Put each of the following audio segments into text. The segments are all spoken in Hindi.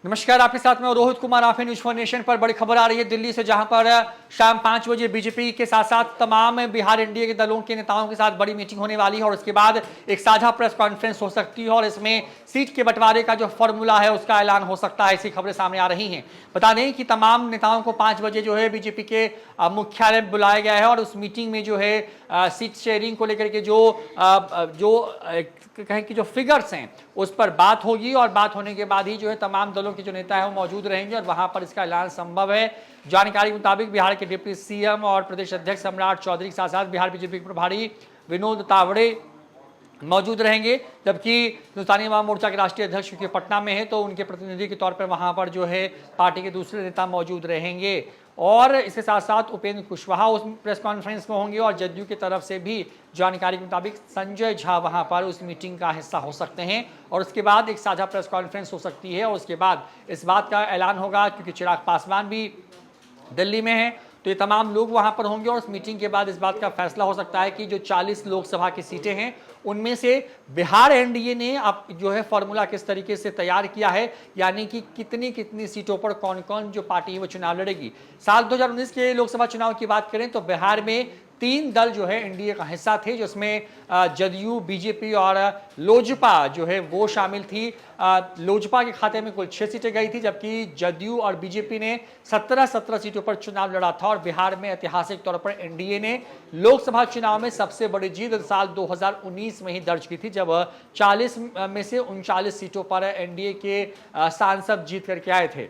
नमस्कार, आपके साथ में रोहित कुमार। आप न्यूज फॉर नेशन पर बड़ी खबर आ रही है दिल्ली से, जहां पर शाम 5 बजे बीजेपी के साथ साथ तमाम बिहार एनडीए के दलों के नेताओं के साथ बड़ी मीटिंग होने वाली है और उसके बाद एक साझा प्रेस कॉन्फ्रेंस हो सकती है और इसमें सीट के बंटवारे का जो फॉर्मूला है उसका ऐलान हो सकता है। ऐसी खबरें सामने आ रही हैं। बता दें कि तमाम नेताओं को 5 बजे जो है बीजेपी के मुख्यालय बुलाया गया है और उस मीटिंग में जो है सीट शेयरिंग को लेकर के कहें कि जो फिगर्स हैं उस पर बात होगी और बात होने के बाद ही जो है तमाम दलों के जो नेता है वो मौजूद रहेंगे और वहां पर इसका ऐलान संभव है। जानकारी के मुताबिक बिहार के डिप्टी सीएम और प्रदेश अध्यक्ष सम्राट चौधरी के साथ साथ बिहार बीजेपी के प्रभारी विनोद तावड़े मौजूद रहेंगे, जबकि हिंदुस्तानी अवाम मोर्चा के राष्ट्रीय अध्यक्ष क्योंकि पटना में है तो उनके प्रतिनिधि के तौर पर वहां पर जो है पार्टी के दूसरे नेता मौजूद रहेंगे। और इसके साथ साथ उपेंद्र कुशवाहा उस प्रेस कॉन्फ्रेंस में होंगे और जदयू की तरफ से भी जानकारी के मुताबिक संजय झा वहां पर उस मीटिंग का हिस्सा हो सकते हैं और उसके बाद एक साझा प्रेस कॉन्फ्रेंस हो सकती है और उसके बाद इस बात का ऐलान होगा, क्योंकि चिराग पासवान भी दिल्ली में है तो ये तमाम लोग वहां पर होंगे और उस मीटिंग के बाद इस बात का फैसला हो सकता है कि जो 40 लोकसभा की सीटें हैं उनमें से बिहार एनडीए ने अब जो है फॉर्मूला किस तरीके से तैयार किया है, यानी कि कितनी कितनी सीटों पर कौन कौन जो पार्टी है वो चुनाव लड़ेगी। साल 2019 के लोकसभा चुनाव की बात करें तो बिहार में 3 दल जो है एनडीए का हिस्सा थे, जिसमें जदयू, बीजेपी और लोजपा जो है वो शामिल थी। लोजपा के खाते में कुल 6 सीटें गई थी, जबकि जदयू और बीजेपी ने 17 सीटों पर चुनाव लड़ा था और बिहार में ऐतिहासिक तौर पर एनडीए ने लोकसभा चुनाव में सबसे बड़ी जीत साल 2019 में ही दर्ज की थी, जब 40 में से 39 सीटों पर एनडीए के सांसद जीत करके आए थे।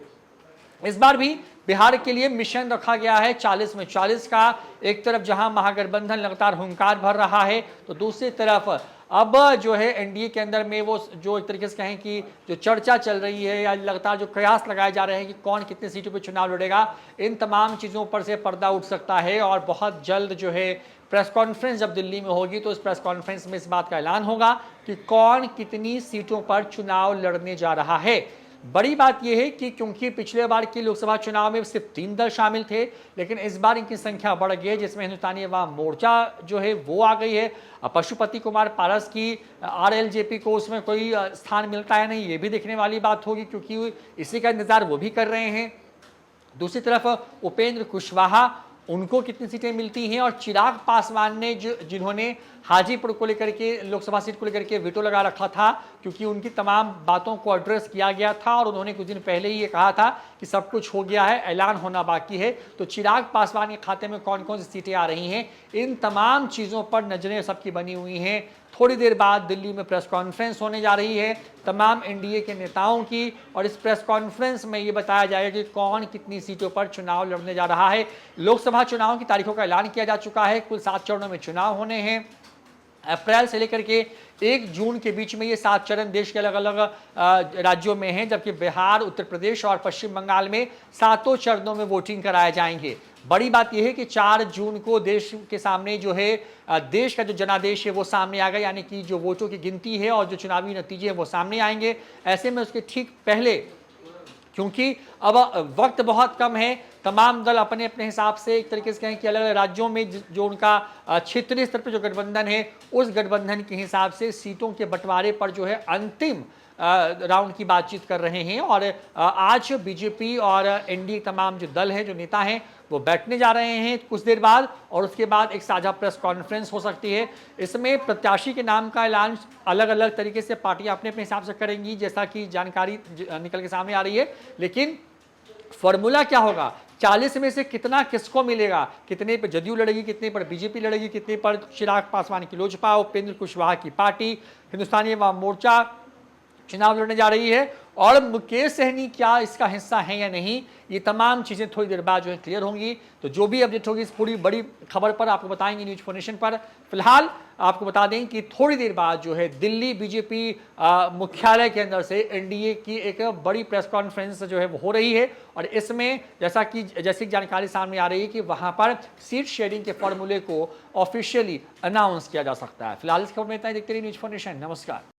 इस बार भी बिहार के लिए मिशन रखा गया है 40 में 40 का। एक तरफ जहां महागठबंधन लगातार हुंकार भर रहा है तो दूसरी तरफ अब जो है एनडीए के अंदर में वो जो एक तरीके से कहें कि जो चर्चा चल रही है या लगातार जो प्रयास लगाए जा रहे हैं कि कौन कितनी सीटों पर चुनाव लड़ेगा, इन तमाम चीज़ों पर से पर्दा उठ सकता है और बहुत जल्द जो है प्रेस कॉन्फ्रेंस जब दिल्ली में होगी तो इस प्रेस कॉन्फ्रेंस में इस बात का ऐलान होगा कि कौन कितनी सीटों पर चुनाव लड़ने जा रहा है। बड़ी बात यह है कि क्योंकि पिछले बार के लोकसभा चुनाव में सिर्फ 3 दल शामिल थे, लेकिन इस बार इनकी संख्या बढ़ गई है, जिसमें हिंदुस्तानी अवाम मोर्चा जो है वो आ गई है। पशुपति कुमार पारस की आरएलजेपी को उसमें कोई स्थान मिलता है नहीं, ये भी देखने वाली बात होगी, क्योंकि इसी का इंतजार वो भी कर रहे हैं। दूसरी तरफ उपेंद्र कुशवाहा, उनको कितनी सीटें मिलती हैं और चिराग पासवान ने जिन्होंने हाजीपुर को लेकर के लोकसभा सीट को लेकर के वीटो लगा रखा था, क्योंकि उनकी तमाम बातों को एड्रेस किया गया था और उन्होंने कुछ दिन पहले ही ये कहा था कि सब कुछ हो गया है, ऐलान होना बाकी है। तो चिराग पासवान के खाते में कौन कौन सी सीटें आ रही हैं, इन तमाम चीज़ों पर नजरें सबकी बनी हुई हैं। थोड़ी देर बाद दिल्ली में प्रेस कॉन्फ्रेंस होने जा रही है तमाम एनडीए के नेताओं की और इस प्रेस कॉन्फ्रेंस में ये बताया जाएगा कि कौन कितनी सीटों पर चुनाव लड़ने जा रहा है। लोकसभा चुनाव की तारीखों का ऐलान किया जा चुका है। कुल 7 चरणों में चुनाव होने हैं। अप्रैल से लेकर के 1 जून के बीच में ये 7 चरण देश के अलग अलग राज्यों में हैं, जबकि बिहार, उत्तर प्रदेश और पश्चिम बंगाल में 7 चरणों में वोटिंग कराए जाएंगे। बड़ी बात यह है कि 4 जून को देश के सामने जो है देश का जो जनादेश है वो सामने आ गया, यानी कि जो वोटों की गिनती है और जो चुनावी नतीजे हैं वो सामने आएंगे। ऐसे में उसके ठीक पहले, क्योंकि अब वक्त बहुत कम है, तमाम दल अपने अपने हिसाब से एक तरीके से कहें कि अलग अलग राज्यों में जो उनका क्षेत्रीय स्तर पर जो गठबंधन है उस गठबंधन के हिसाब से सीटों के बंटवारे पर जो है अंतिम राउंड की बातचीत कर रहे हैं। और आज बीजेपी और एनडीए तमाम जो दल हैं, जो नेता हैं, वो बैठने जा रहे हैं कुछ देर बाद और उसके बाद एक साझा प्रेस कॉन्फ्रेंस हो सकती है। इसमें प्रत्याशी के नाम का ऐलान अलग अलग तरीके से पार्टियां अपने अपने हिसाब से करेंगी, जैसा कि जानकारी निकल के सामने आ रही है। लेकिन फॉर्मूला क्या होगा, 40 में से कितना किसको मिलेगा, कितने पर जदयू लड़ेगी, कितने पर बीजेपी लड़ेगी, कितने पर चिराग पासवान की लोजपा, उपेंद्र कुशवाहा की पार्टी, हिंदुस्तानी अवाम मोर्चा चुनाव लड़ने जा रही है और मुकेश सहनी क्या इसका हिस्सा है या नहीं, ये तमाम चीज़ें थोड़ी देर बाद जो है क्लियर होंगी। तो जो भी अपडेट होगी इस पूरी बड़ी खबर पर आपको बताएंगे न्यूज फॉर नेशन पर। फिलहाल आपको बता दें कि थोड़ी देर बाद जो है दिल्ली बीजेपी मुख्यालय के अंदर से एनडीए की एक बड़ी प्रेस कॉन्फ्रेंस जो है वो हो रही है और इसमें जैसी जानकारी सामने आ रही है कि वहां पर सीट शेयरिंग के फॉर्मूले को ऑफिशियली अनाउंस किया जा सकता है। फिलहाल इस खबर में इतना ही। देखते रहिए न्यूज फॉर नेशन। नमस्कार।